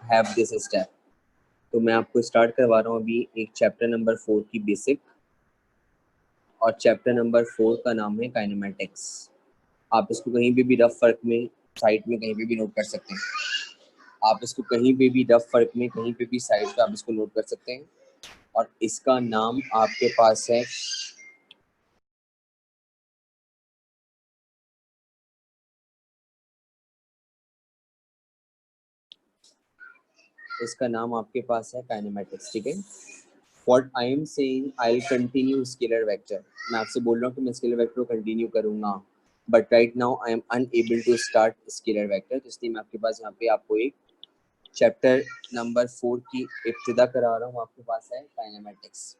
Have this step. तो मैं आपको स्टार्ट करवा रहा हूँ अभी एक चैप्टर नंबर 4 की बेसिक, और चैप्टर नंबर 4 का नाम है काइनेमेटिक्स। आप इसको कहीं पे भी रफ फर्क में साइड में कहीं पे भी नोट कर सकते हैं। आप इसको कहीं पे भी रफ फर्क में कहीं पे भी साइड पे आप इसको नोट कर सकते हैं। और इसका नाम आपके पास है काइनेमेटिक्स। ठीक है, what I am saying, I will continue scalar vector. मैं आपसे बोल रहा हूँ कि मैं स्केलर वेक्टर को कंटिन्यू करूंगा, but right now I am unable to start scalar vector. तो इसलिए मैं आपके पास यहाँ पे आपको एक चैप्टर नंबर 4 की इब्तिदा करा रहा हूँ। आपके पास है काइनेमेटिक्स।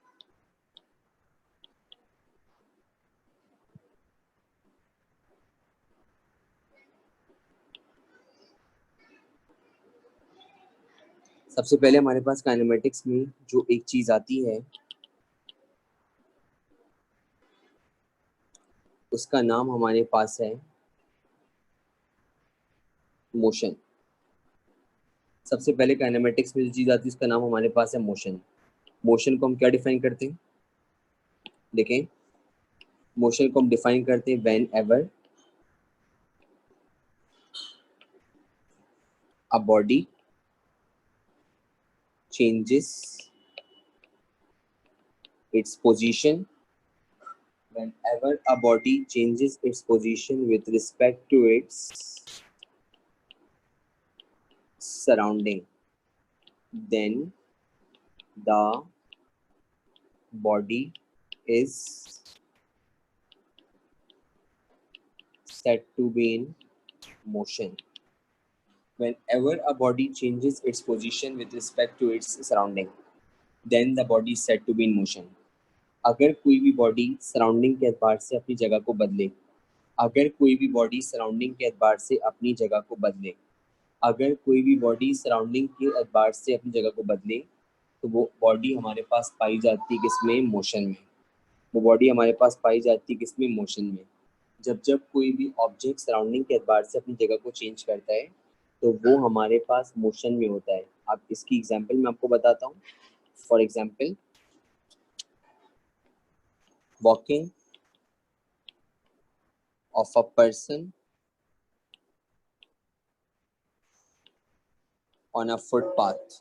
सबसे पहले हमारे पास काइनेमेटिक्स में जो एक चीज आती है उसका नाम हमारे पास है मोशन। सबसे पहले काइनेमेटिक्स में जो चीज आती है उसका नाम हमारे पास है मोशन। मोशन को हम क्या डिफाइन करते हैं? देखें, मोशन को हम डिफाइन करते हैं when ever a body changes its position, whenever a body changes its position with respect to its surrounding, then the body is said to be in motion. Whenever a body changes its position with respect to its surrounding, then the body is said to be in motion. अगर कोई भी body surrounding के एतबार से अपनी जगह को बदले, अगर कोई भी बॉडी सराउंडिंग के एतबार से अपनी जगह को बदले, अगर कोई भी बॉडी सराउंडिंग के एतबार से अपनी जगह को बदले, तो वो बॉडी हमारे पास पाई जाती है किसमें? मोशन में। वो बॉडी हमारे पास पाई जाती है किसमें? मोशन में। जब जब कोई भी ऑब्जेक्ट सराउंडिंग के एतबार से अपनी जगह को चेंज करता है तो वो हमारे पास मोशन में होता है। अब इसकी एग्जांपल मैं आपको बताता हूँ। For example, walking of a person on a footpath.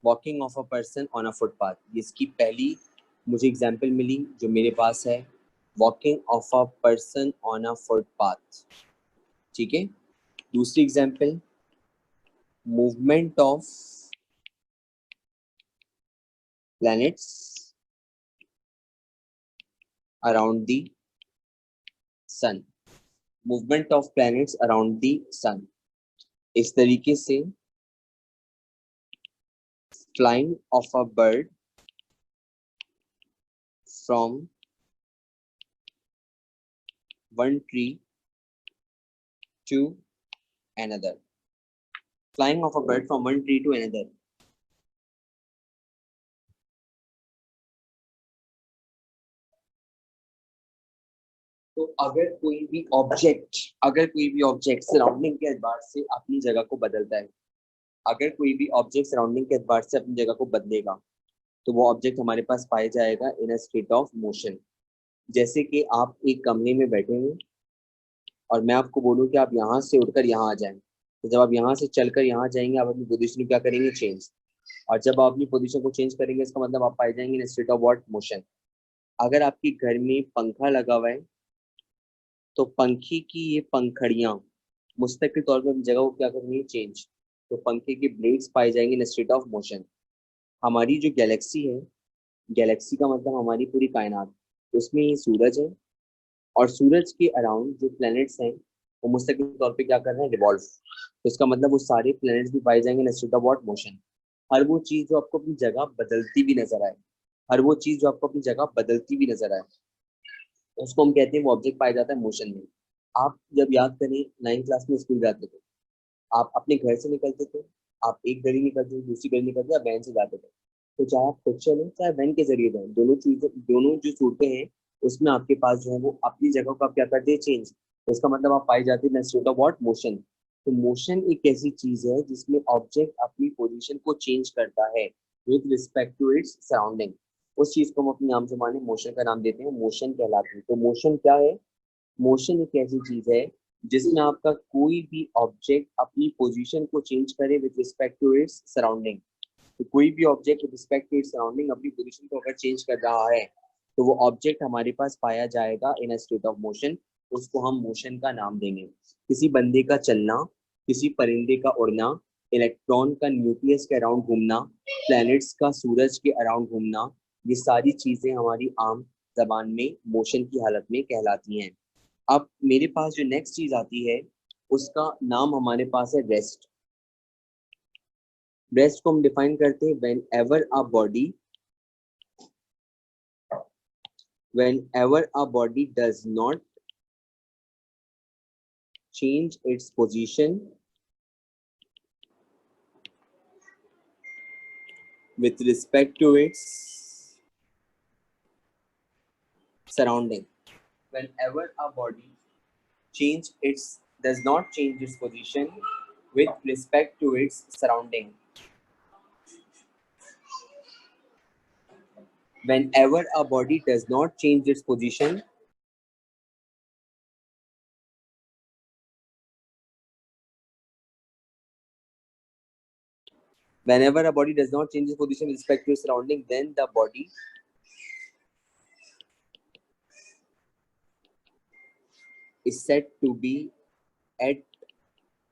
Walking of a person on a footpath, इसकी पहली मुझे एग्जांपल मिली जो मेरे पास है, walking of a person on a footpath. ठीक है, दूसरी example, movement of planets around the sun. Movement of planets around the sun. इस तरीके से flying of a bird from one tree to another. Flying of a bird from one tree to another. तो अगर कोई भी object surrounding के एतबार से अपनी जगह को बदलता है, अगर कोई भी ऑब्जेक्ट सराउंडिंग के एतबार से अपनी जगह को बदलेगा, तो वो ऑब्जेक्ट हमारे पास पाया जाएगा इन अ स्टेट ऑफ मोशन। जैसे कि आप एक कमरे में बैठे हैं और मैं आपको बोलूं कि आप यहाँ से उठकर यहाँ आ जाएं, तो जब आप यहाँ से चलकर यहाँ जाएंगे आप अपनी पोजीशन क्या करेंगे? चेंज। और जब आप अपनी पोजीशन को चेंज करेंगे इसका मतलब आप पाए जाएंगे in state of what? Motion. अगर आपके घर में पंखा लगा हुआ है तो पंखे की ये पंखड़ियां मुस्तकिल तौर पर अपनी जगह को क्या करेंगी? चेंज। तो पंखे के ब्लेड्स पाए जाएंगे इन स्टेट ऑफ मोशन। हमारी जो गैलेक्सी है, गैलेक्सी का मतलब हमारी पूरी कायनात, उसमें ये सूरज है और सूरज के अराउंड जो प्लैनेट्स हैं वो मुस्तकिल तौर पे क्या कर रहे हैं? रिवॉल्व। तो इसका मतलब वो सारे प्लैनेट्स भी पाए जाएंगे in state of what? Motion. हर वो चीज जो आपको अपनी जगह बदलती भी नजर आए, हर वो चीज जो आपको अपनी जगह बदलती भी नजर आए, उसको हम कहते हैं वो ऑब्जेक्ट पाया जाता है मोशन में। आप जब याद करें 9th क्लास में स्कूल जाते थे, आप अपने घर से निकलते थे, आप एक गली निकलते थे, दूसरी गली निकलते थे, आप वैन से जाते थे। तो चाहे आप खुद चलें चाहे वैन के जरिए जाएं, दोनों चीजें, दोनों जो सूरतें हैं उसमें आपके पास जो है वो अपनी जगह को आप क्या करते हैं? चेंज। तो इसका मतलब आप पाई जाती है स्टेट ऑफ व्हाट? मोशन। तो मोशन एक ऐसी चीज है जिसमें ऑब्जेक्ट अपनी पोजीशन को चेंज करता है with respect to its surrounding. उस चीज को हम अपने नाम से माने मोशन का नाम देते हैं, मोशन कहलाती है। तो मोशन क्या है? मोशन एक ऐसी चीज है जिसमें आपका कोई भी ऑब्जेक्ट अपनी पोजीशन को चेंज करे with respect to its surrounding. तो कोई भी object with respect to its surrounding अपनी पोजीशन को अगर चेंज कर रहा है तो वो ऑब्जेक्ट हमारे पास पाया जाएगा इन अ स्टेट ऑफ मोशन। उसको हम मोशन का नाम देंगे। किसी बंदे का चलना, किसी परिंदे का उड़ना, इलेक्ट्रॉन का न्यूक्लियस के अराउंड घूमना, प्लैनेट्स का सूरज के अराउंड घूमना, ये सारी चीजें हमारी आम जबान में मोशन की हालत में कहलाती हैं। अब मेरे पास जो नेक्स्ट चीज आती है उसका नाम हमारे पास है रेस्ट। रेस्ट को हम डिफाइन करते हैं whenever a body does not change its position with respect to its surrounding. Whenever a body does not change its position with respect to its surrounding. Whenever a body does not change its position whenever a body does not change its position with respect to its surrounding, then the body is said to be at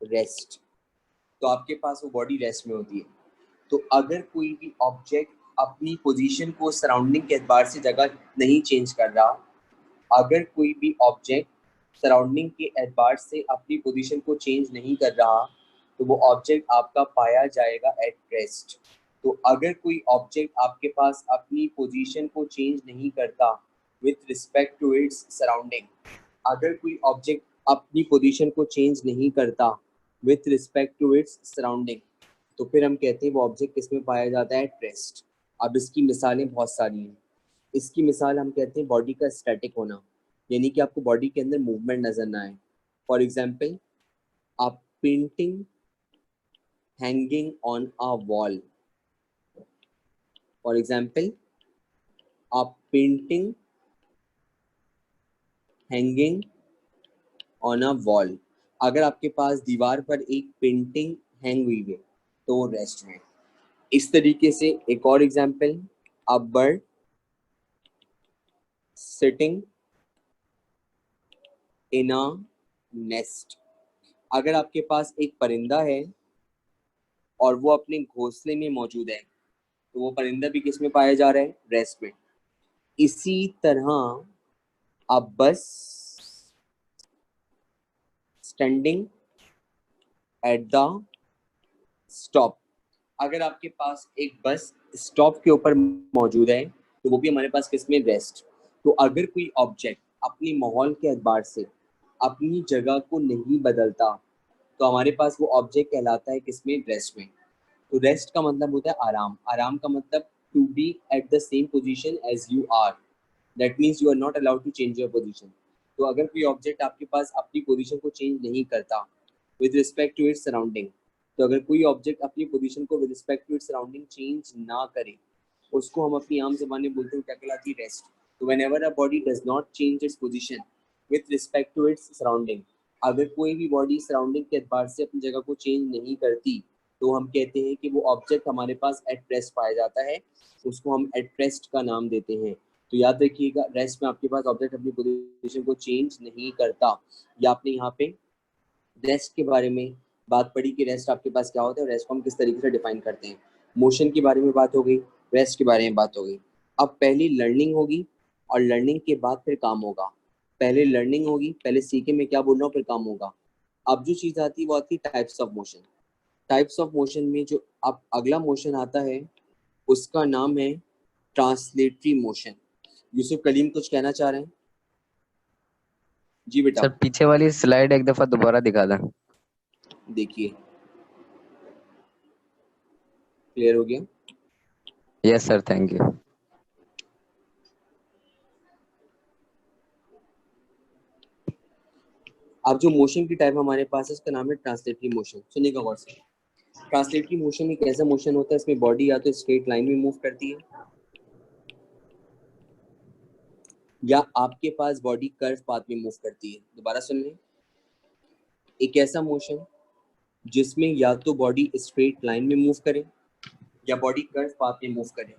rest. तो आपके पास वो body rest में होती है। तो अगर कोई भी ऑब्जेक्ट अपनी पोजीशन को सराउंडिंग के एतबार से जगह नहीं चेंज कर रहा, अगर कोई भी ऑब्जेक्ट सराउंडिंग के एतबार से अपनी पोजीशन को चेंज नहीं कर रहा तो वो ऑब्जेक्ट आपका पाया जाएगा एट रेस्ट। तो अगर कोई ऑब्जेक्ट आपके पास अपनी पोजीशन को चेंज नहीं करता with respect to its surrounding, अगर कोई ऑब्जेक्ट अपनी पोजीशन को चेंज नहीं करता with respect to its surrounding, तो फिर हम कहते हैं वो ऑब्जेक्ट किस में पाया जाता है? At rest. अब इसकी मिसालें बहुत सारी हैं। इसकी मिसाल हम कहते हैं बॉडी का स्टैटिक होना, यानी कि आपको बॉडी के अंदर मूवमेंट नजर ना आए। फॉर एग्जाम्पल, आप painting hanging on a wall. For example, आप painting hanging on a wall. अगर आपके पास दीवार पर एक पेंटिंग हैंग हुई है तो वो रेस्ट में। इस तरीके से एक और example, a bird sitting in a nest. अगर आपके पास एक परिंदा है और वो अपने घोंसले में मौजूद है तो वो परिंदा भी किस में पाया जा रहा है? रेस्ट में। इसी तरह अब बस स्टैंडिंग एट द स्टॉप। अगर आपके पास एक बस स्टॉप के ऊपर मौजूद है तो वो भी हमारे पास किस में? रेस्ट। तो अगर कोई ऑब्जेक्ट अपनी माहौल के एतबार से अपनी जगह को नहीं बदलता तो हमारे पास वो ऑब्जेक्ट कहलाता है किस में? रेस्ट में। तो रेस्ट का मतलब होता है आराम। आराम का मतलब to be at the same position as you are, that means you are not allowed to change your position. तो अगर कोई ऑब्जेक्ट आपके पास अपनी पोजीशन को चेंज नहीं करता with respect to its surrounding, तो अगर कोई ऑब्जेक्ट अपनी पोजीशन को with respect to its surrounding change ना करे, उसको हम अपनी आम ज़बान में बोलते हैं, क्या कहलाती है? रेस्ट। तो whenever a body does not change its position with respect to its surrounding, अगर कोई भी बॉडी सराउंडिंग के एतबार से अपनी जगह को चेंज नहीं करती तो हम कहते हैं कि वो ऑब्जेक्ट हमारे पास एट रेस्ट पाया जाता है, उसको हम एट रेस्ट का नाम देते हैं। तो याद रखिएगा, रेस्ट में आपके पास ऑब्जेक्ट अपनी पोजीशन को चेंज नहीं करता। या आपने यहाँ पे रेस्ट के बारे में बात पड़ी कि रेस्ट आपके पास क्या होता है, रेस्ट को हम किस तरीके से डिफाइन करते हैं। मोशन के बारे में बात हो गई, रेस्ट के बारे में बात हो गई। अब पहली लर्निंग होगी और लर्निंग के बाद फिर काम होगा। पहले लर्निंग होगी, पहले सीखे मैं क्या बोल रहा हूँ, फिर काम होगा। अब जो चीज़ आती है वो आती है types of motion. Types of motion में जो अब अगला मोशन आता है उसका नाम है ट्रांसलेटरी मोशन। यूसुफ कलीम कुछ कहना चाह रहे हैं? जी बेटा। सर पीछे वाली स्लाइड एक दफा दोबारा दिखा दें। देखिए, क्लियर हो गया? Yes sir, thank you. अब जो मोशन की टाइप हमारे पास है उसका नाम है ट्रांसलेटरी मोशन। सुनिएगा गौर से। ट्रांसलेटरी मोशन एक ऐसा मोशन होता है इसमें बॉडी या तो स्ट्रेट लाइन में मूव करती है या आपके पास बॉडी कर्व पाथ में मूव करती है। दोबारा सुन लें, एक ऐसा मोशन जिसमें या तो बॉडी स्ट्रेट लाइन में मूव करे या बॉडी कर्व पाथ में मूव करे।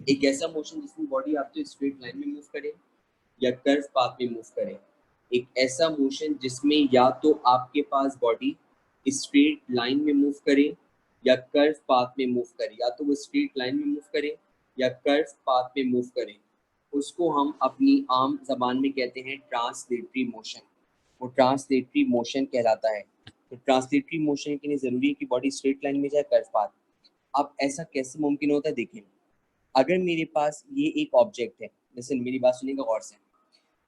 एक ऐसा मोशन जिसमें बॉडी या तो स्ट्रेट लाइन में मूव करे या कर्व पाथ में मूव करे। एक ऐसा मोशन जिसमें या तो आपके पास बॉडी स्ट्रेट लाइन में मूव करे या कर्व पाथ में मूव करे, या तो वो स्ट्रेट लाइन में मूव करे या कर्व पाथ में मूव करे, उसको हम अपनी आम जबान में कहते हैं ट्रांसलेटरी मोशन। वो ट्रांसलेटरी मोशन कहलाता है। तो ट्रांसलेटरी मोशन के लिए जरूरी है कि बॉडी स्ट्रेट लाइन में जाए, कर्व पाथ। अब ऐसा कैसे मुमकिन होता है, देखें। अगर मेरे पास ये एक ऑब्जेक्ट है, जैसे मेरी बात सुनिएगा गौर से।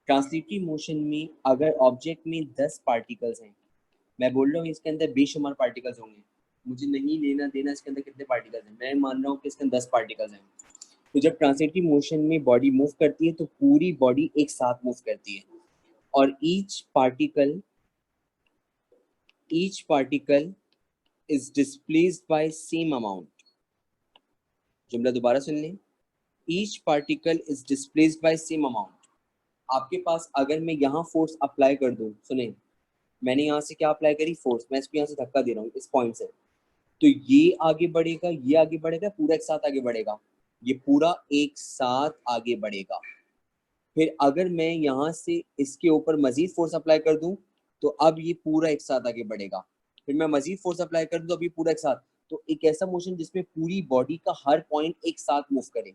ट्रांसलेटरी मोशन में अगर ऑब्जेक्ट में 10 पार्टिकल्स हैं, मैं बोल रहा हूँ इसके अंदर बेशुमार पार्टिकल्स होंगे, मुझे नहीं लेना देना इसके अंदर कितने पार्टिकल्स हैं, मैं मान रहा हूँ कि इसके अंदर 10 पार्टिकल्स हैं। तो जब ट्रांसलेटरी मोशन में बॉडी मूव करती है तो पूरी बॉडी एक साथ मूव करती है और each particle is displaced by same amount। जुमला दोबारा सुन लें, each particle is displaced by same amount। आपके पास अगर मैं यहाँ फोर्स अप्लाई कर दूं, सुने, मैंने यहाँ से क्या अप्लाई करी, फोर्स, मैं इसको यहाँ से धक्का दे रहा हूँ इस पॉइंट से, तो ये आगे बढ़ेगा, ये आगे बढ़ेगा, पूरा एक साथ आगे बढ़ेगा, ये पूरा एक साथ आगे बढ़ेगा। फिर अगर मैं यहाँ से इसके ऊपर मजीद फोर्स अप्लाई कर दूं तो अब ये पूरा एक साथ आगे बढ़ेगा। फिर मैं मजीद फोर्स अप्लाई कर दूं तो अब ये पूरा एक साथ। तो एक ऐसा मोशन जिसमें पूरी बॉडी का हर पॉइंट एक साथ मूव करे,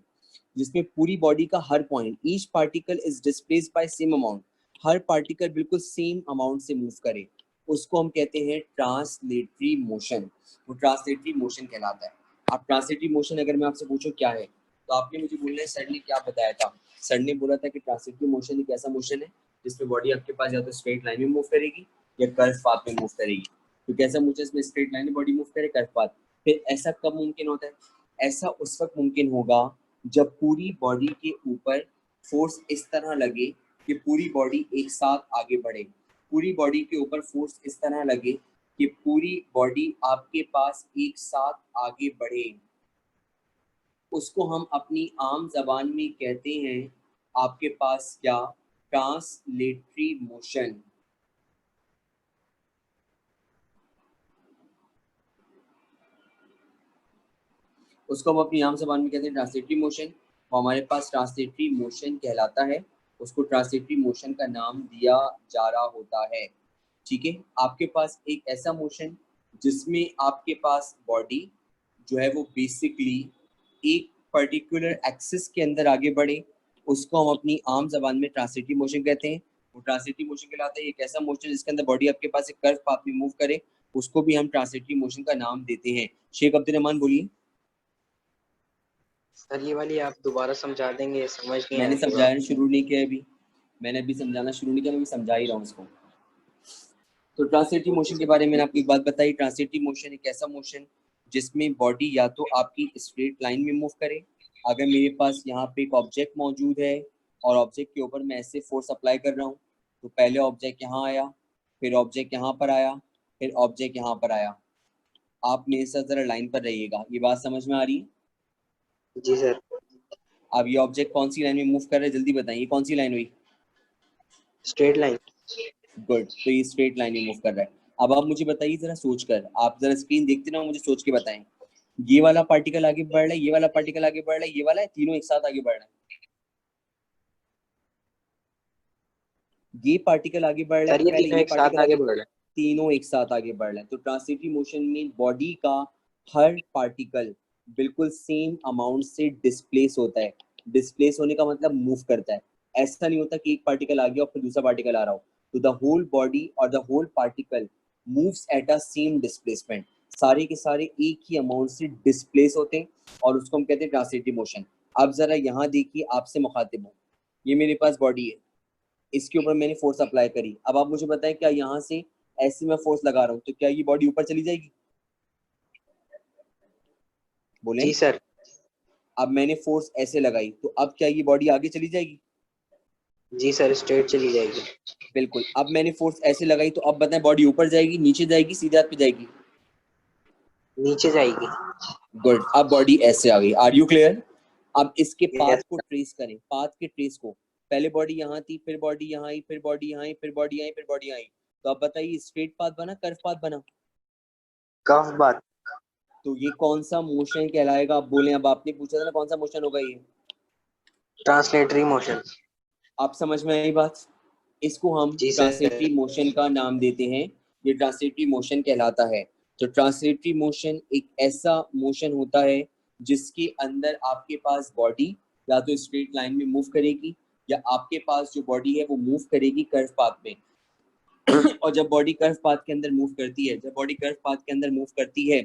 जिसमें पूरी बॉडी का हर point, each particle is displaced by same amount, हर पार्टिकल बिल्कुल सेम अमाउंट से मूव करे, उसको हम कहते हैं ट्रांसलेटरी मोशन। वो ट्रांसलेटरी मोशन कहलाता है। अब ट्रांसलेटरी मोशन अगर मैं आपसे पूछूं क्या है, तो आपने मुझे बोलना है सर ने क्या बताया था। सर ने बोला था कि ट्रांसलेटरी मोशन एक ऐसा मोशन है जिसमें बॉडी आपके पास या तो स्ट्रेट लाइन में मूव करेगी या कर्व पाथ में मूव करेगी। तो कैसा मोशन इसमें स्ट्रेट लाइन में बॉडी मूव करे, कर्व पाथ। फिर ऐसा कब मुमकिन होता है, ऐसा उस वक्त मुमकिन होगा जब पूरी बॉडी के ऊपर फोर्स इस तरह लगे कि पूरी बॉडी एक साथ आगे बढ़े। पूरी बॉडी के ऊपर फोर्स इस तरह लगे कि पूरी बॉडी आपके पास एक साथ आगे बढ़े, उसको हम अपनी आम जबान में कहते हैं आपके पास क्या, ट्रांसलेटरी मोशन। उसको हम अपनी आम जबान में कहते हैं ट्रांसलेटरी मोशन। वो हमारे पास ट्रांसलेटरी मोशन कहलाता है, उसको ट्रांसलेटरी मोशन का नाम दिया जा रहा होता है। ठीक है, आपके पास एक ऐसा मोशन जिसमें आपके पास बॉडी जो है वो बेसिकली एक पर्टिकुलर एक्सिस के अंदर आगे बढ़े, उसको हम अपनी आम जबान में ट्रांसलेटरी मोशन कहते हैं। वो ट्रांसलेटरी मोशन कहलाता है। एक ऐसा मोशन जिसके अंदर बॉडी आपके पास एक कर्व पाथ में मूव करे, उसको भी हम ट्रांसलेटरी मोशन का नाम देते हैं। शेख अब्दुल रहमान बोलिए। सर ये वाली आप दोबारा समझा देंगे, समझ नहीं आया मैंने पूरा। समझाना शुरू नहीं किया अभी, मैंने अभी समझाना शुरू नहीं किया, मैं अभी समझा ही रहा हूँ इसको। तो ट्रांसलेटरी ओके मोशन के सर। बारे में मैंने आपको एक बात बताई। ट्रांसलेटरी मोशन एक ऐसा मोशन जिसमें बॉडी या तो आपकी स्ट्रेट लाइन में मूव करे। अगर मेरे पास यहाँ पे एक ऑब्जेक्ट मौजूद है और ऑब्जेक्ट के ऊपर मैं ऐसे फोर्स अप्लाई कर रहा हूँ, तो पहले ऑब्जेक्ट यहाँ आया, फिर ऑब्जेक्ट यहाँ पर आया, फिर ऑब्जेक्ट यहाँ पर आया। आप मेरे साथ जरा लाइन पर रहिएगा, ये बात समझ में आ रही है? जी सर। अब ये ऑब्जेक्ट कौन सी लाइन में मूव कर रहा है, जल्दी बताइए कौन सी लाइन हुई? Straight line. गुड, तो ये स्ट्रेट लाइन में मूव कर रहा है। अब आप मुझे बताइए जरा सोच कर, आप जरा स्क्रीन देखते ना, मुझे सोच के बताएं। ये वाला पार्टिकल आगे बढ़ रहा है, ये वाला पार्टिकल आगे बढ़ रहा है, ये वाला है, तीनों एक साथ आगे बढ़ रहे हैं। ये पार्टिकल आगे बढ़ रहा है, सर ये पहले तीनों ये एक साथ पार्टिकल आगे आगे, बढ़ रहे हैं। तीनों एक साथ आगे बढ़ रहे हैं। तो ट्रांसलेटरी मोशन में बॉडी का हर पार्टिकल बिल्कुल सेम अमाउंट से डिस्प्लेस होता है। डिस्प्लेस होने का मतलब मूव करता है। ऐसा नहीं होता कि एक पार्टिकल आ गया और फिर दूसरा पार्टिकल आ रहा हो। तो द होल बॉडी और the whole particle moves at a same displacement. सारे के सारे एक ही अमाउंट से डिस्प्लेस होते हैं और उसको हम कहते हैं ट्रांसलेटरी मोशन। अब जरा यहाँ देखिए, आपसे मुखातिब हूँ, ये मेरे पास बॉडी है, इसके ऊपर मैंने फोर्स अप्लाई करी। अब आप मुझे बताएं, क्या यहाँ से ऐसे मैं फोर्स लगा रहा हूँ तो क्या ये बॉडी ऊपर चली जाएगी? बोलें। जी सर। अब मैंने फोर्स ऐसे लगाई तो अब क्या ये बॉडी आगे चली जाएगी? जी सर, स्ट्रेट चली जाएगी। बिल्कुल। अब मैंने फोर्स ऐसे लगाई तो अब बताएं बॉडी ऊपर जाएगी, नीचे जाएगी, सीधे हाथ पे जाएगी? नीचे जाएगी। गुड। अब बॉडी ऐसे आ गई। Are you clear? अब इसके पाथ यस। को ट्रेस करें, पाथ के ट्रेस को। पहले बॉडी यहाँ थी, फिर बॉडी यहाँ आई, फिर बॉडी यहाँ आई, फिर बॉडी आई, फिर बॉडी आई। तो अब बताइए स्ट्रेट पाथ बना, कर्व पाथ बना? कफ बात। तो ये कौन सा मोशन कहलाएगा? आप बोले। अब आपने पूछा था ना कौन सा मोशन होगा ये। Translatory motion. आप समझ में आई बात? इसको हम जी ट्रांसलेटरी सर। मोशन का नाम देते हैं। ये ट्रांसलेटरी मोशन कहलाता है। तो ट्रांसलेटरी मोशन एक ऐसा मोशन होता है जिसके अंदर आपके पास बॉडी या तो स्ट्रेट लाइन में मूव करेगी, या आपके पास जो बॉडी है वो मूव करेगी कर्व पाथ में। और जब बॉडी कर्व पाथ के अंदर मूव करती है, जब बॉडी कर्व पाथ के अंदर मूव करती है,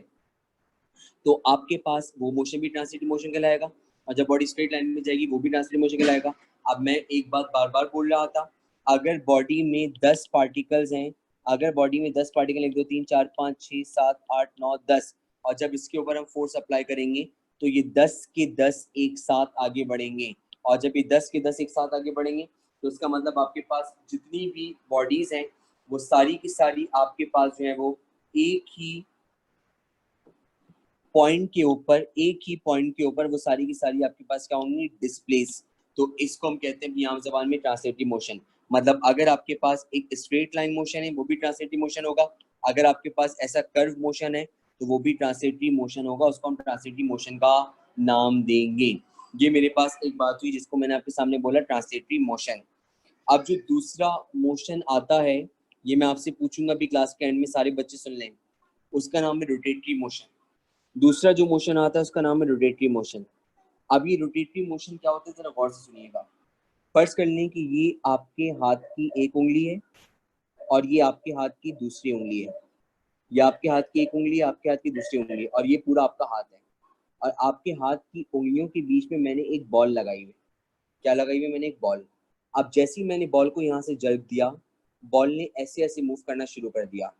तो आपके पास वो मोशन भी ट्रांसलेटरी मोशन कहलाएगा। और जब बॉडी स्ट्रेट लाइन में जाएगी वो भी ट्रांसलेटरी मोशन कहलाएगा। अब मैं एक बात बार बार बोल रहा था, अगर बॉडी में 10 पार्टिकल्स हैं, अगर बॉडी में 10 पार्टिकल 1 2 3 4 5 6 7 8 9 10, और जब इसके ऊपर हम फोर्स अप्लाई करेंगे तो ये 10 के 10 एक साथ आगे बढ़ेंगे। और जब ये 10 के 10 एक साथ आगे बढ़ेंगे तो इसका मतलब आपके पास जितनी भी बॉडीज हैं वो सारी की सारी आपके पास जो है वो एक ही पॉइंट के ऊपर, एक ही पॉइंट के ऊपर वो सारी की सारी आपके पास क्या होंगी? डिस्प्लेस। तो इसको हम कहते हैं आम जबान में ट्रांसलेटरी मोशन। मतलब अगर आपके पास एक स्ट्रेट लाइन मोशन है वो भी ट्रांसलेटरी मोशन होगा, अगर आपके पास ऐसा कर्व मोशन है तो वो भी ट्रांसलेटरी मोशन होगा, उसको हम ट्रांसलेटरी मोशन का नाम देंगे। ये मेरे पास एक बात हुई जिसको मैंने आपके सामने बोला, ट्रांसलेटरी मोशन। अब जो दूसरा मोशन आता है, ये मैं आपसे पूछूंगा अभी क्लास के एंड में, सारे बच्चे सुन लें। उसका नाम है रोटेटरी मोशन। दूसरा जो मोशन आता है उसका नाम है रोटेटरी मोशन। अब ये रोटेटरी मोशन क्या होता है जरा गौर से सुनिएगा। फर्ज कर लें कि ये आपके हाथ की एक उंगली है और ये आपके हाथ की दूसरी उंगली है। ये आपके हाथ की एक उंगली है, आपके हाथ की दूसरी उंगली है, और ये पूरा आपका हाथ है। और आपके हाथ की उंगलियों के बीच में मैंने एक बॉल लगाई हुई। क्या लगाई हुई? मैंने एक बॉल। अब जैसे ही मैंने बॉल को यहाँ से जर्क दिया, बॉल ने ऐसे ऐसे मूव करना शुरू कर दिया।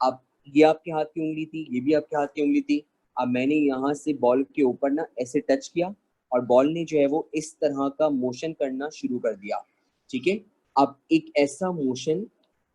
अब ये आपके हाथ की उंगली थी, ये भी आपके हाथ की उंगली थी। अब मैंने यहाँ से बॉल के ऊपर ना ऐसे टच किया और बॉल ने जो है वो इस तरह का मोशन करना शुरू कर दिया। ठीक है। अब एक ऐसा मोशन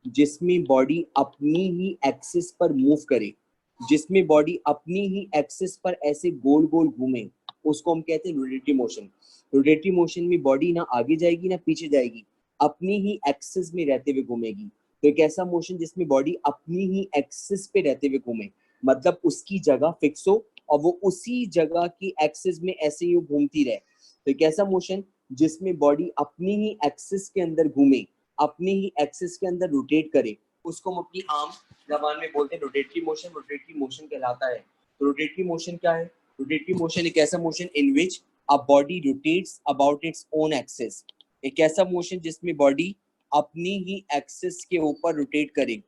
जिसमें बॉडी अपनी ही एक्सिस पर मूव करे, जिसमें बॉडी अपनी ही एक्सिस पर ऐसे गोल गोल घूमे, उसको हम कहते हैं रोटेटरी मोशन। रोटेटरी मोशन में बॉडी ना आगे जाएगी ना पीछे जाएगी, अपनी ही एक्सिस में रहते हुए घूमेगी। तो एक ऐसा मोशन जिसमें बॉडी अपनी ही एक्सिस पे रहते हुए घूमे, मतलब उसकी जगह फिक्स हो और वो उसी जगह की एक्सिस में ऐसे ही घूमती रहे। तो एक ऐसा मोशन जिसमें बॉडी अपनी ही एक्सिस के अंदर घूमे, अपनी ही एक्सिस के अंदर रोटेट करे, उसको हम अपनी आम जबान में बोलते हैं रोटेटरी मोशन। रोटेटरी मोशन कहलाता है। तो रोटेटरी मोशन क्या है? रोटेटरी मोशन एक ऐसा motion in which a body rotates about its own axis. एक ऐसा मोशन जिसमें बॉडी अपनी ही एक्सिस के ऊपर रोटेट करे,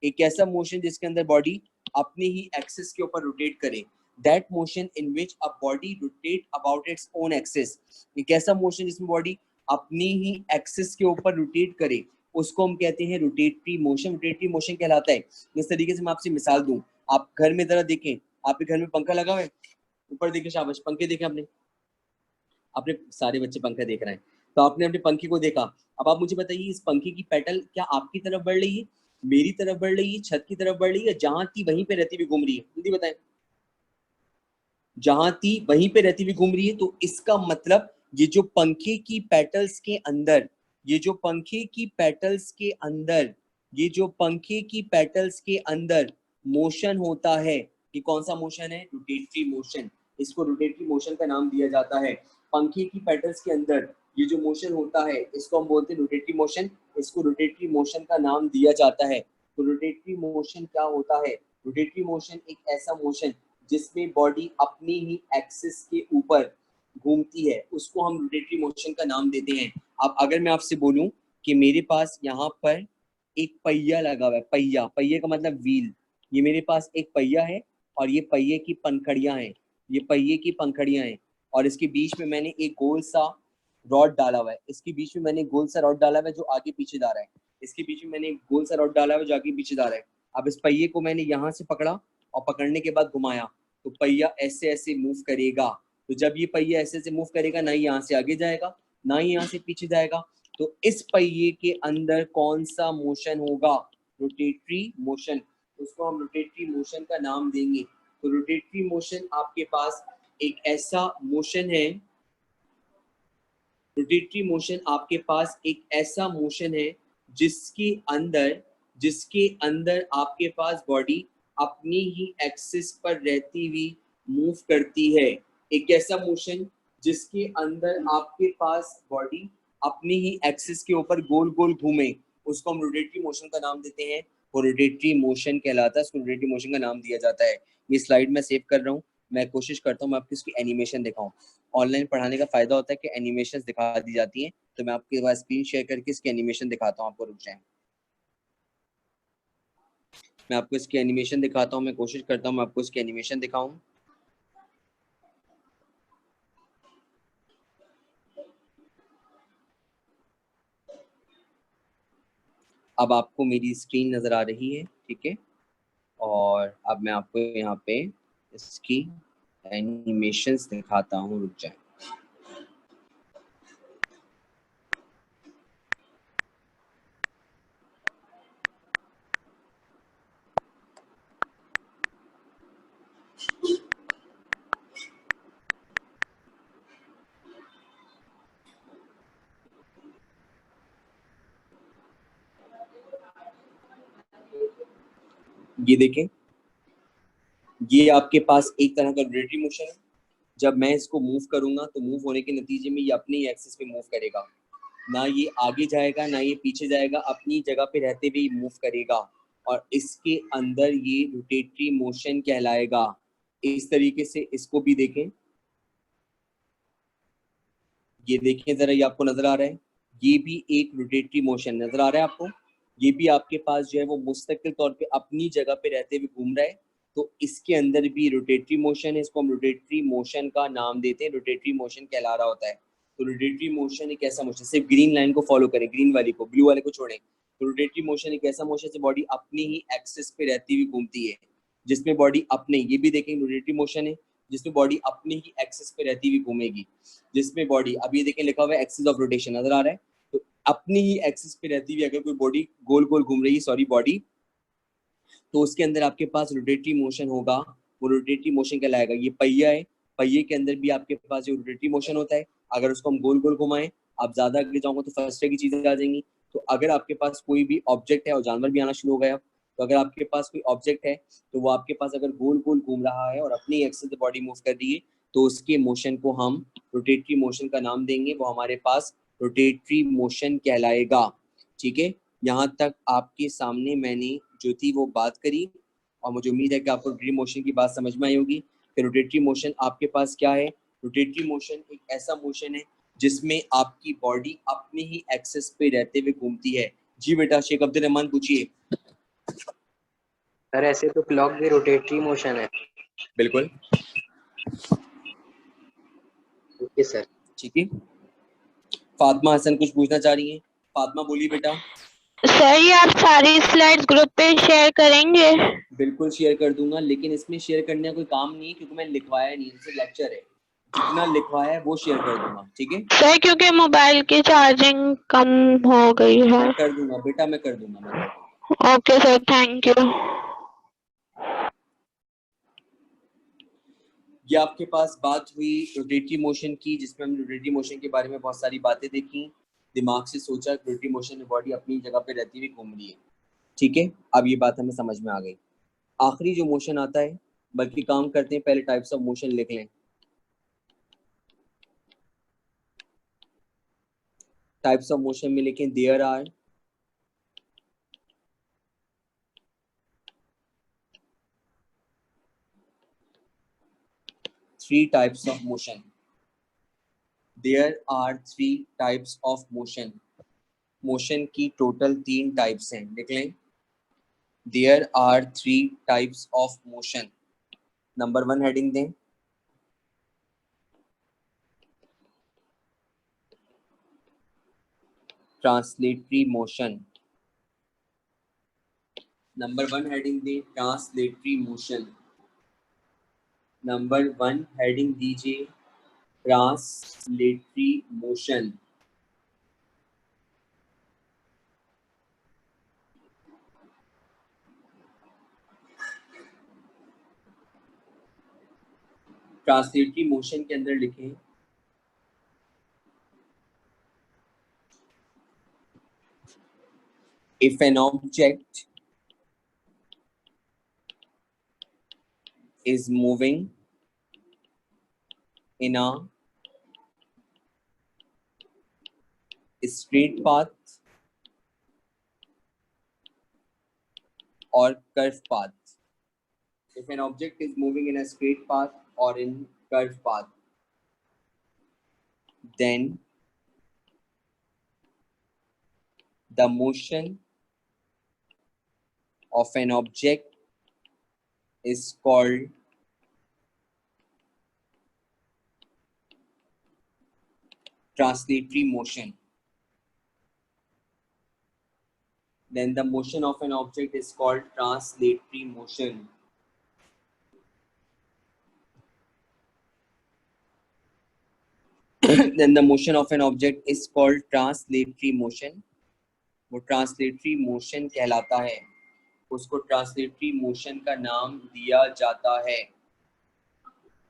एक ऐसा मोशन जिसके अंदर बॉडी अपनी ही एक्सिस के ऊपर रोटेट करे। That motion in which a body rotate about its own axis. एक ऐसा मोशन जिसमें बॉडी अपनी ही एक्सिस के ऊपर रोटेट करे, उसको हम कहते हैं रोटेटरी मोशन। रोटेटरी मोशन कहलाता है। इस तरीके से मैं आपसे मिसाल दूं, आप घर में जरा देखें, आपके घर में पंखा लगा हुआ है, ऊपर देखें, शाबाश, पंखे देखें आपने, अपने सारे बच्चे पंखा देख रहे हैं। तो आपने अपने पंखे को देखा। अब आप मुझे बताइए इस पंखे की पेटल क्या आपकी तरफ बढ़ रही है, मेरी तरफ बढ़ रही है, छत की तरफ बढ़ रही है, जहां थी वहीं पे रहती हुई घूम रही है? जल्दी बताएं। जहां थी वहीं पे रहती हुई घूम रही है। तो इसका मतलब ये जो पंखे की पेटल्स के अंदर, ये जो पंखे की पेटल्स के अंदर, ये जो पंखे की पेटल्स के अंदर मोशन होता है, ये कौन सा मोशन है? Rotatory motion. इसको रोटेटरी मोशन का नाम दिया जाता है। पंखे की पेटल्स के अंदर ये जो मोशन होता है इसको हम बोलते हैं रोटेटरी मोशन। इसको रोटेटरी मोशन का नाम दिया जाता है। तो रोटेटरी मोशन क्या होता है? रोटेटरी मोशन एक ऐसा मोशन जिसमें बॉडी अपनी ही एक्सिस के ऊपर घूमती है, उसको हम रोटेटरी मोशन का नाम देते हैं। अब अगर मैं आपसे बोलूं कि मेरे पास यहाँ पर एक पहिया लगा हुआ है, पहिया, पहिए का मतलब व्हील, ये मेरे पास एक पहिया है और ये पहिए की पंखड़ियां हैं, ये पहिए की पंखड़ियां हैं, और इसके बीच में मैंने एक गोल सा रॉड डाला हुआ है, इसके बीच में मैंने गोल सा रॉड डाला हुआ है जो आगे पीछे जा रहा है, इसके बीच में मैंने एक गोल सा रॉड डाला हुआ है जो आगे पीछे जा रहा है। अब इस पहिए को मैंने यहाँ से पकड़ा और पकड़ने के बाद घुमाया तो पहिया ऐसे ऐसे मूव करेगा। तो जब ये पहिया ऐसे ऐसे मूव करेगा, ना ही यहाँ से आगे जाएगा ना ही यहाँ से पीछे जाएगा, तो इस पहिए के अंदर कौन सा मोशन होगा? Rotatory motion. उसको हम रोटेटरी मोशन का नाम देंगे। तो रोटेटरी मोशन आपके पास एक ऐसा मोशन है, रोटेटरी मोशन आपके पास एक ऐसा मोशन है जिसके अंदर आपके पास बॉडी अपनी ही एक्सिस पर रहती हुई मूव करती है। एक ऐसा मोशन जिसके अंदर आपके पास बॉडी अपनी ही एक्सिस के ऊपर गोल गोल घूमे, उसको हम रोटेटरी मोशन का नाम देते हैं। वो रोटेटरी मोशन कहलाता है, उसको रोटेटरी मोशन का नाम दिया जाता है। ये स्लाइड मैं सेव कर रहा हूँ, मैं कोशिश करता हूँ मैं आपको इसकी एनिमेशन दिखाऊं। ऑनलाइन पढ़ाने का फायदा होता है कि एनिमेशन दिखा दी जाती हैं, तो मैं आपके पास स्क्रीन शेयर करके इसकी एनिमेशन दिखाता हूँ आपको। रुक जाए, मैं आपको इसकी एनिमेशन दिखाता हूँ, मैं कोशिश करता हूँ मैं आपको इसकी एनिमेशन दिखाऊं। अब आपको मेरी स्क्रीन नजर आ रही है, ठीक है? और अब मैं आपको यहाँ पे इसकी एनिमेशंस दिखाता हूँ। रुक जाए, ये देखें, ये आपके पास एक तरह का रोटेटरी मोशन है। जब मैं इसको मूव करूंगा तो मूव होने के नतीजे में ये अपने ही एक्सिस पे मूव करेगा, ना ये आगे जाएगा ना ये पीछे जाएगा, अपनी जगह पे रहते हुए मूव करेगा, और इसके अंदर ये रोटेटरी मोशन कहलाएगा। इस तरीके से इसको भी देखें, ये देखें जरा, ये आपको नजर आ रहा है, ये भी एक रोटेटरी मोशन नजर आ रहा है आपको। ये भी आपके पास जो है वो मुस्तकिल तौर पे अपनी जगह पे रहते हुए घूम रहा है, तो इसके अंदर भी रोटेटरी मोशन है। इसको हम रोटेटरी मोशन का नाम देते हैं, रोटेटरी मोशन कहला रहा होता है। तो रोटेटरी मोशन एक ऐसा मोशन, सिर्फ ग्रीन लाइन को फॉलो करें, ग्रीन वाली को, ब्लू वाले को छोड़ें। तो रोटेटरी मोशन एक ऐसा मोशन से बॉडी अपनी ही एक्सिस पे रहती हुई घूमती है, जिसमें बॉडी अपने, ये भी देखें रोटेटरी मोशन है जिसमें बॉडी अपनी ही एक्सिस पे रहती हुई घूमेगी, जिसमें बॉडी, अब ये देखें लिखा हुआ है एक्सिस ऑफ रोटेशन, नजर आ रहा है? तो अपनी ही एक्सिस पे रहती हुई अगर कोई बॉडी गोल गोल घूम रही है, सॉरी बॉडी, तो उसके अंदर आपके पास रोटेटरी मोशन होगा, वो रोटेटरी मोशन कहलाएगा। ये पहिया है, पहिए के अंदर भी आपके पास जो रोटेटरी मोशन होता है, अगर उसको हम गोल गोल घुमाएं, आप ज्यादा आगे जाओगे तो फर्स्ट की चीजें आ जाएंगी। तो अगर आपके पास कोई भी ऑब्जेक्ट है, और जानवर भी आना शुरू हो गया, तो अगर आपके पास कोई ऑब्जेक्ट है तो वो आपके पास अगर गोल गोल घूम रहा है और अपनी एक्सिस से बॉडी मूव कर रही है, तो उसके मोशन को हम रोटेटरी मोशन का नाम देंगे, वो हमारे पास रोटेटरी मोशन कहलाएगा। ठीक है, यहाँ तक आपके सामने मैंने जो थी वो बात करी, और मुझे उम्मीद है कि आपको रोटेटरी मोशन की बात समझ में आई होगी कि रोटेटरी मोशन आपके पास क्या है। रोटेटरी मोशन एक ऐसा मोशन है जिसमें आपकी बॉडी अपनी ही एक्सिस पे रहते हुए घूमती है। जी बेटा, शेख अब्दुल रहमान पूछिए। सर ऐसे तो क्लॉक भी रोटेटरी मोशन है। बिल्कुल, ओके सर। ठीक है। फातिमा हसन कुछ पूछना चाह रही हैं? फातिमा बोलिए बेटा। सर ये आप सारी स्लाइड्स ग्रुप पे शेयर करेंगे? बिल्कुल शेयर कर दूंगा, लेकिन इसमें शेयर करने का कोई काम नहीं है क्योंकि मैंने लिखवाया नहीं, सिर्फ लेक्चर है। जितना लिखवाया है वो शेयर कर दूंगा, ठीक है? सर क्योंकि मोबाइल की चार्जिंग कम हो गई है। मैं कर दूंगा बेटा, मैं कर दूंगा, मैं कर दूंगा। Okay sir, thank you. ये आपके पास बात हुई रोटेटरी मोशन की, जिसमें हमने रोटेटरी मोशन के बारे में बहुत सारी बातें देखी, दिमाग से सोचा रोटेटरी मोशन में बॉडी अपनी जगह पे रहती हुई घूम रही है। ठीक है, अब ये बात हमें समझ में आ गई। आखिरी जो मोशन आता है, बल्कि काम करते हैं पहले टाइप्स ऑफ मोशन लिख लें। टाइप्स ऑफ मोशन में लिखें there are three types of motion. There are three types of motion. Motion की टोटल 3 टाइप्स हैं, लिख लें। There are 3 types of motion. Number 1 heading दें, ट्रांसलेटरी मोशन। नंबर 1 हेडिंग दें, ट्रांसलेटरी मोशन। नंबर 1 हेडिंग दीजिए, translatory motion. Translatory motion के अंदर लिखें if an object is moving in a straight path or curved path. If an object is moving in a straight path or in curved path, then the motion of an object is called translatory motion. Then the motion of an object is called translatory motion. Then the motion of an object is called translatory motion. वो translatory motion कहलाता है, उसको translatory motion का नाम दिया जाता है।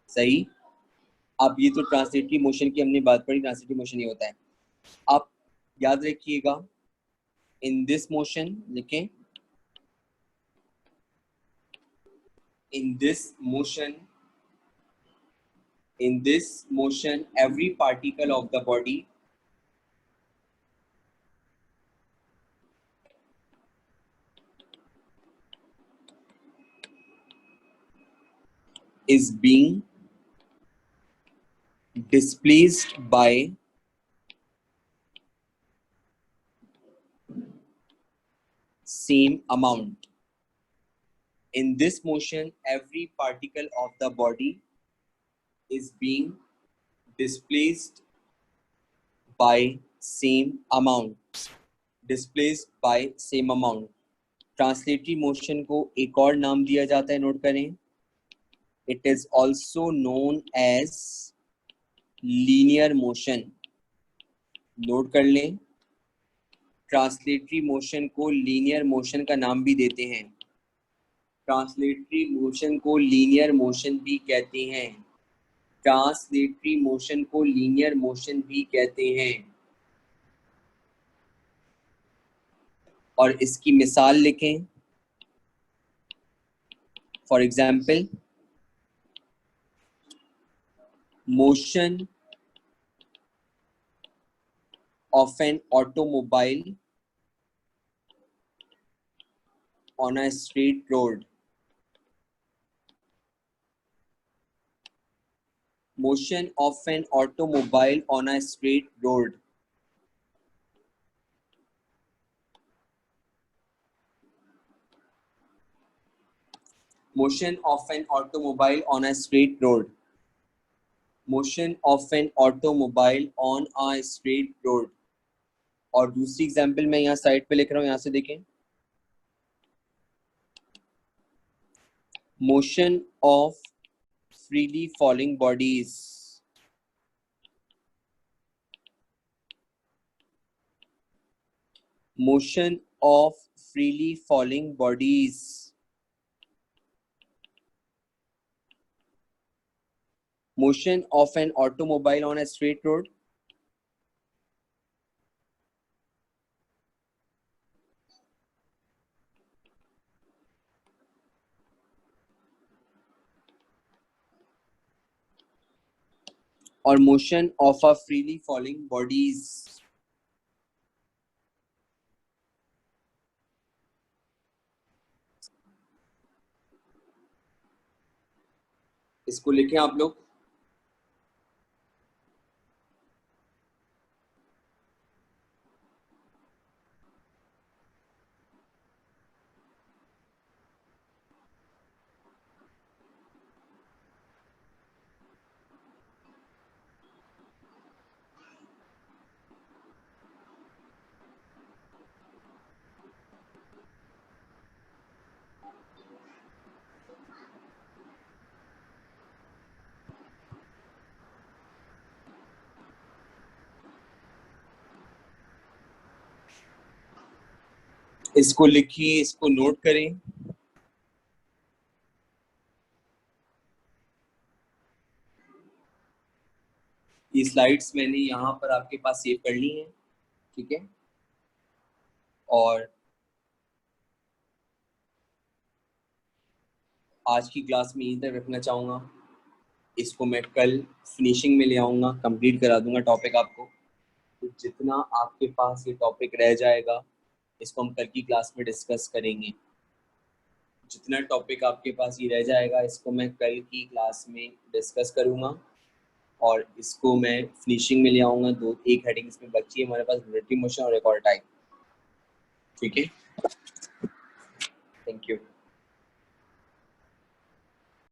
सही। अब ये तो ट्रांसलेटरी मोशन की हमने बात पढ़ी, ट्रांसलेटरी मोशन ये होता है। आप याद रखिएगा, इन दिस मोशन लिखें, in this motion every particle of the body is being displaced by same amount. In this motion, every particle of the body is being displaced by same amount. Displaced by same amount. Translatory motion को एक और नाम दिया जाता है, note करें, it is also known as linear motion. Note कर लें, ट्रांसलेटरी मोशन को लीनियर मोशन का नाम भी देते हैं। ट्रांसलेटरी मोशन को लीनियर मोशन भी कहते हैं। ट्रांसलेटरी मोशन को लीनियर मोशन भी कहते हैं। और इसकी मिसाल लिखें, for example, motion of an automobile on a straight road. Motion of an automobile on a straight road. Motion of an automobile on a straight road. Motion of an automobile on a straight road. और दूसरी example मैं यहाँ side पे लिख रहा हूँ, यहाँ से देखें, motion of freely falling bodies. Motion of freely falling bodies. Motion of an automobile on a straight road. Or motion of a freely falling bodies. इसको लिखें आप लोग, इसको लिखिए, इसको नोट करें। ये स्लाइड्स मैंने यहाँ पर आपके पास सेव कर ली हैं, ठीक है। और आज की क्लास में यहीं तक रखना चाहूँगा। इसको मैं कल फिनिशिंग में ले आऊँगा, कंप्लीट करा दूंगा टॉपिक आपको। तो जितना आपके पास ये टॉपिक रह जाएगा इसको हम कल की क्लास में डिस्कस करेंगे। जितना टॉपिक आपके पास ये रह जाएगा इसको मैं कल की क्लास में डिस्कस करूँगा और इसको मैं फिनिशिंग में ले आऊँगा। एक हेडिंग इसमें बची है हमारे पास, रोटेटरी मोशन और एक और टाइप, ठीक है। Thank you.